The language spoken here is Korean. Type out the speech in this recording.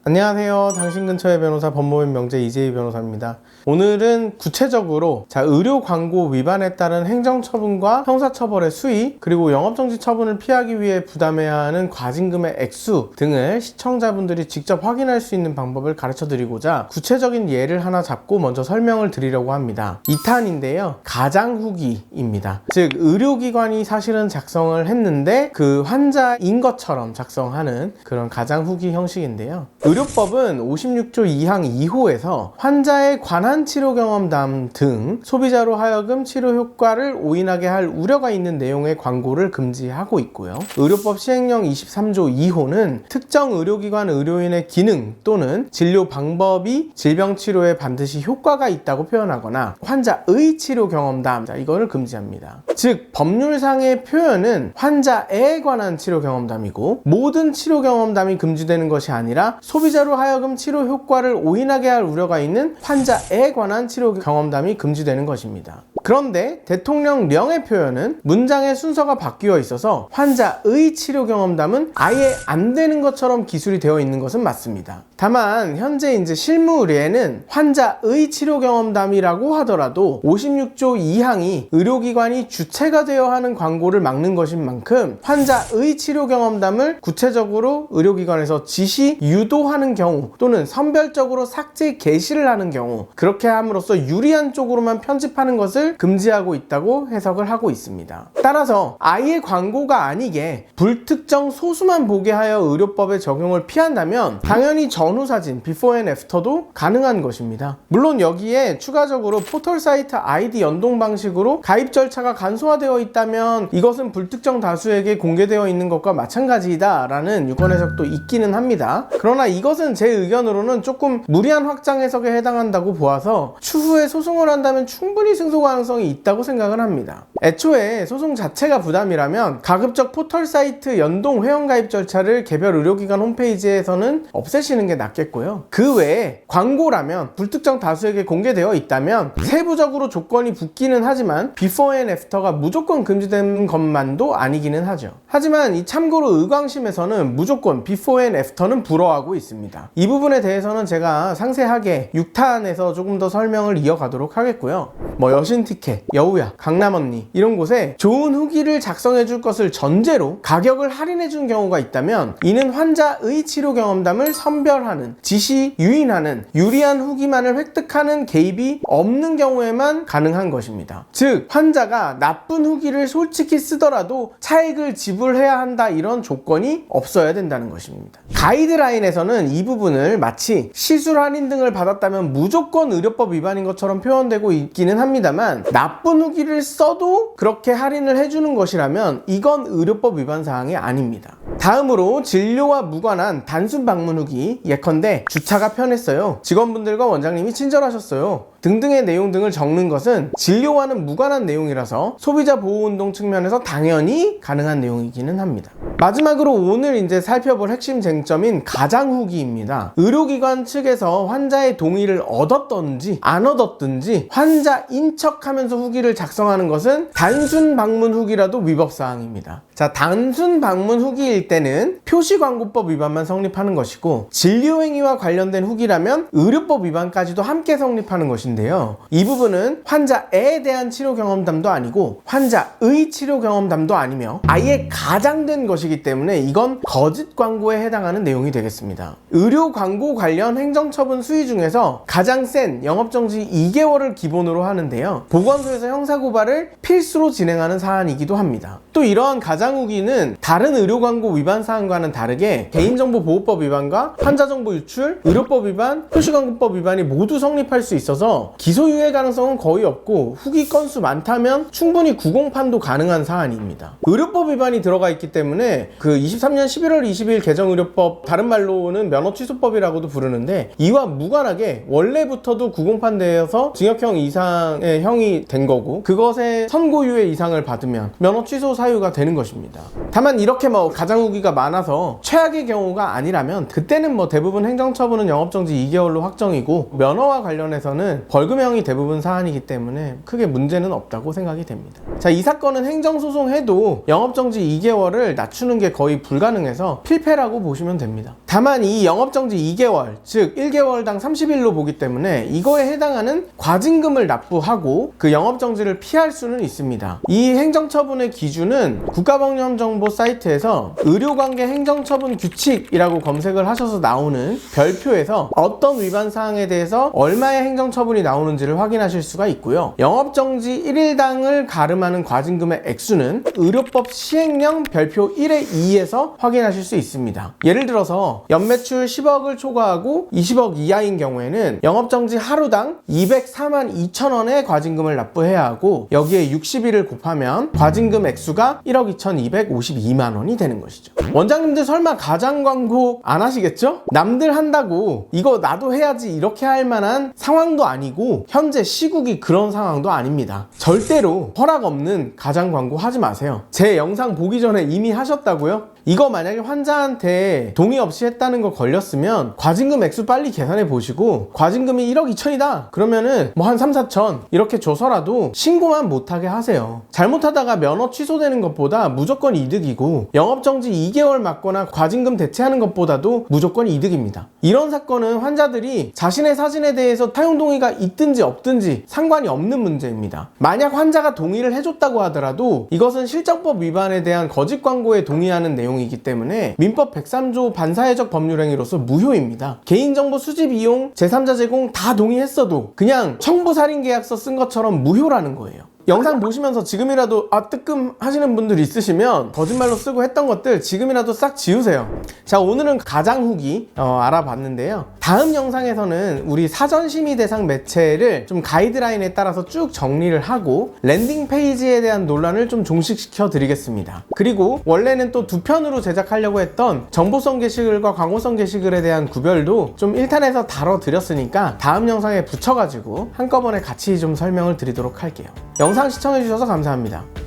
안녕하세요. 당신 근처의 변호사 법무법인 명재 이재희 변호사입니다. 오늘은 구체적으로 의료 광고 위반에 따른 행정처분과 형사처벌의 수위, 그리고 영업정지 처분을 피하기 위해 부담해야 하는 과징금의 액수 등을 시청자분들이 직접 확인할 수 있는 방법을 가르쳐 드리고자 구체적인 예를 하나 잡고 먼저 설명을 드리려고 합니다. 2탄인데요. 가장 후기입니다. 즉 의료기관이 사실은 작성을 했는데 그 환자인 것처럼 작성하는 그런 가장 후기 형식인데요. 의료법은 56조 2항 2호에서 환자에 관한 치료 경험담 등 소비자로 하여금 치료 효과를 오인하게 할 우려가 있는 내용의 광고를 금지하고 있고요. 의료법 시행령 23조 2호는 특정 의료기관 의료인의 기능 또는 진료 방법이 질병 치료에 반드시 효과가 있다고 표현하거나 환자의 치료 경험담, 이거를 금지합니다. 즉 법률상의 표현은 환자에 관한 치료 경험담이고 모든 치료 경험담이 금지되는 것이 아니라 소비자로 하여금 치료 효과를 오인하게 할 우려가 있는 환자에 관한 치료 경험담이 금지되는 것입니다. 그런데 대통령령의 표현은 문장의 순서가 바뀌어 있어서 환자의 치료 경험담은 아예 안 되는 것처럼 기술이 되어 있는 것은 맞습니다. 다만 현재 실무례에는 환자의 치료 경험담이라고 하더라도 56조 2항이 의료기관이 주체가 되어 하는 광고를 막는 것인 만큼 환자의 치료 경험담을 구체적으로 의료기관에서 지시, 유도하는 경우 또는 선별적으로 삭제, 게시를 하는 경우 그렇게 함으로써 유리한 쪽으로만 편집하는 것을 금지하고 있다고 해석을 하고 있습니다. 따라서 아예 광고가 아니게 불특정 소수만 보게 하여 의료법의 적용을 피한다면 당연히 전후 사진, 비포 앤 애프터도 가능한 것입니다. 물론 여기에 추가적으로 포털 사이트 아이디 연동 방식으로 가입 절차가 간소화되어 있다면 이것은 불특정 다수에게 공개되어 있는 것과 마찬가지이다 라는 유권 해석도 있기는 합니다. 그러나 이것은 제 의견으로는 조금 무리한 확장 해석에 해당한다고 보아서 추후에 소송을 한다면 충분히 승소 가능성이 있다고 생각을 합니다. 애초에 소송 자체가 부담이라면 가급적 포털 사이트 연동 회원가입 절차를 개별 의료기관 홈페이지에서는 없애시는 게 낫겠고요. 그 외에 광고라면 불특정 다수에게 공개되어 있다면 세부적으로 조건이 붙기는 하지만 비포 앤 애프터가 무조건 금지된 것만도 아니기는 하죠. 하지만 참고로 의광심에서는 무조건 비포 앤 애프터는 불허하고 있습니다. 이 부분에 대해서는 제가 상세하게 6탄에서 조금 더 설명을 이어가도록 하겠고요. 여신티켓, 여우야, 강남언니 이런 곳에 좋은 후기를 작성해 줄 것을 전제로 가격을 할인해 준 경우가 있다면 이는 환자의 치료 경험담을 선별하는, 지시, 유인하는 유리한 후기만을 획득하는 개입이 없는 경우에만 가능한 것입니다. 즉 환자가 나쁜 후기를 솔직히 쓰더라도 차액을 지불해야 한다 이런 조건이 없어야 된다는 것입니다. 가이드라인에서는 이 부분을 마치 시술 할인 등을 받았다면 무조건 의료법 위반인 것처럼 표현되고 있기는 합니다만 나쁜 후기를 써도 그렇게 할인을 해주는 것이라면 이건 의료법 위반 사항이 아닙니다. 다음으로 진료와 무관한 단순 방문 후기, 예컨대 주차가 편했어요, 직원분들과 원장님이 친절하셨어요 등등의 내용 등을 적는 것은 진료와는 무관한 내용이라서 소비자 보호운동 측면에서 당연히 가능한 내용이기는 합니다. 마지막으로 오늘 살펴볼 핵심 쟁점인 가장 후기입니다. 의료기관 측에서 환자의 동의를 얻었던지 안 얻었든지 환자인 척하면서 후기를 작성하는 것은 단순 방문 후기라도 위법사항입니다. 단순 방문 후기일 때는 표시광고법 위반만 성립하는 것이고 진료행위와 관련된 후기라면 의료법 위반까지도 함께 성립하는 것인데요. 이 부분은 환자에 대한 치료 경험담도 아니고 환자의 치료 경험담도 아니며 아예 가장된 것이기 때문에 이건 거짓 광고에 해당하는 내용이 되겠습니다. 의료 광고 관련 행정처분 수위 중에서 가장 센 영업정지 2개월을 기본으로 하는데요. 보건소에서 형사고발을 필수로 진행하는 사안이기도 합니다. 또 이러한 가장 후기는 다른 의료 광고 위반 사항과는 다르게 개인정보보호법 위반과 환자정보 유출, 의료법 위반, 표시광고법 위반이 모두 성립할 수 있어서 기소유예 가능성은 거의 없고 후기 건수 많다면 충분히 구공판도 가능한 사안입니다. 의료법 위반이 들어가 있기 때문에 23년 11월 20일 개정 의료법, 다른 말로는 면허취소법이라고도 부르는데 이와 무관하게 원래부터도 구공판 되어서 징역형 이상의 형이 된 거고 그것의 선고유예 이상을 받으면 면허 취소 사유가 되는 것입니다. 다만 이렇게 가장 후기가 많아서 최악의 경우가 아니라면 그때는 대부분 행정처분은 영업정지 2개월로 확정이고 면허와 관련해서는 벌금형이 대부분 사안이기 때문에 크게 문제는 없다고 생각이 됩니다. 자, 이 사건은 행정소송해도 영업정지 2개월을 낮추는 게 거의 불가능해서 필패라고 보시면 됩니다. 다만 이 영업정지 2개월, 즉 1개월당 30일로 보기 때문에 이거에 해당하는 과징금을 납부하고 그 영업정지를 피할 수는 있습니다. 이 행정처분의 기준은 국가법령정보 사이트에서 의료관계 행정처분 규칙이라고 검색을 하셔서 나오는 별표에서 어떤 위반 사항에 대해서 얼마의 행정처분이 나오는지를 확인하실 수가 있고요. 영업정지 1일당을 가름하는 과징금의 액수는 의료법 시행령 별표 1의 2에서 확인하실 수 있습니다. 예를 들어서 연매출 10억을 초과하고 20억 이하인 경우에는 영업정지 하루당 204만 2천원의 과징금을 납부해야 하고 여기에 60일을 곱하면 과징금 액수가 1억 2,252만원이 되는 것이죠. 원장님들 설마 가장 광고 안 하시겠죠? 남들 한다고 이거 나도 해야지 이렇게 할 만한 상황도 아니고 현재 시국이 그런 상황도 아닙니다. 절대로 허락 없는 가장 광고 하지 마세요. 제 영상 보기 전에 이미 하셨다고요? 이거 만약에 환자한테 동의 없이 했다는 거 걸렸으면 과징금 액수 빨리 계산해 보시고 과징금이 1억 2천이다 그러면은 한 3, 4천 이렇게 줘서라도 신고만 못하게 하세요. 잘못하다가 면허 취소되는 것보다 무조건 이득이고 영업정지 2개월 맞거나 과징금 대체하는 것보다도 무조건 이득입니다. 이런 사건은 환자들이 자신의 사진에 대해서 사용 동의가 있든지 없든지 상관이 없는 문제입니다. 만약 환자가 동의를 해줬다고 하더라도 이것은 실정법 위반에 대한 거짓 광고에 동의하는 내용이기 때문에 민법 103조 반사회적 법률행위로서 무효입니다. 개인정보 수집 이용, 제3자 제공 다 동의했어도 그냥 청부살인계약서 쓴 것처럼 무효라는 거예요. 영상 보시면서 지금이라도 뜨끔 하시는 분들 있으시면 거짓말로 쓰고 했던 것들 지금이라도 싹 지우세요. 자, 오늘은 가장 후기 알아봤는데요. 다음 영상에서는 우리 사전심의 대상 매체를 좀 가이드라인에 따라서 쭉 정리를 하고 랜딩 페이지에 대한 논란을 좀 종식시켜 드리겠습니다. 그리고 원래는 또 두 편으로 제작하려고 했던 정보성 게시글과 광고성 게시글에 대한 구별도 좀 1탄에서 다뤄드렸으니까 다음 영상에 붙여가지고 한꺼번에 같이 좀 설명을 드리도록 할게요. 영상 시청해주셔서 감사합니다.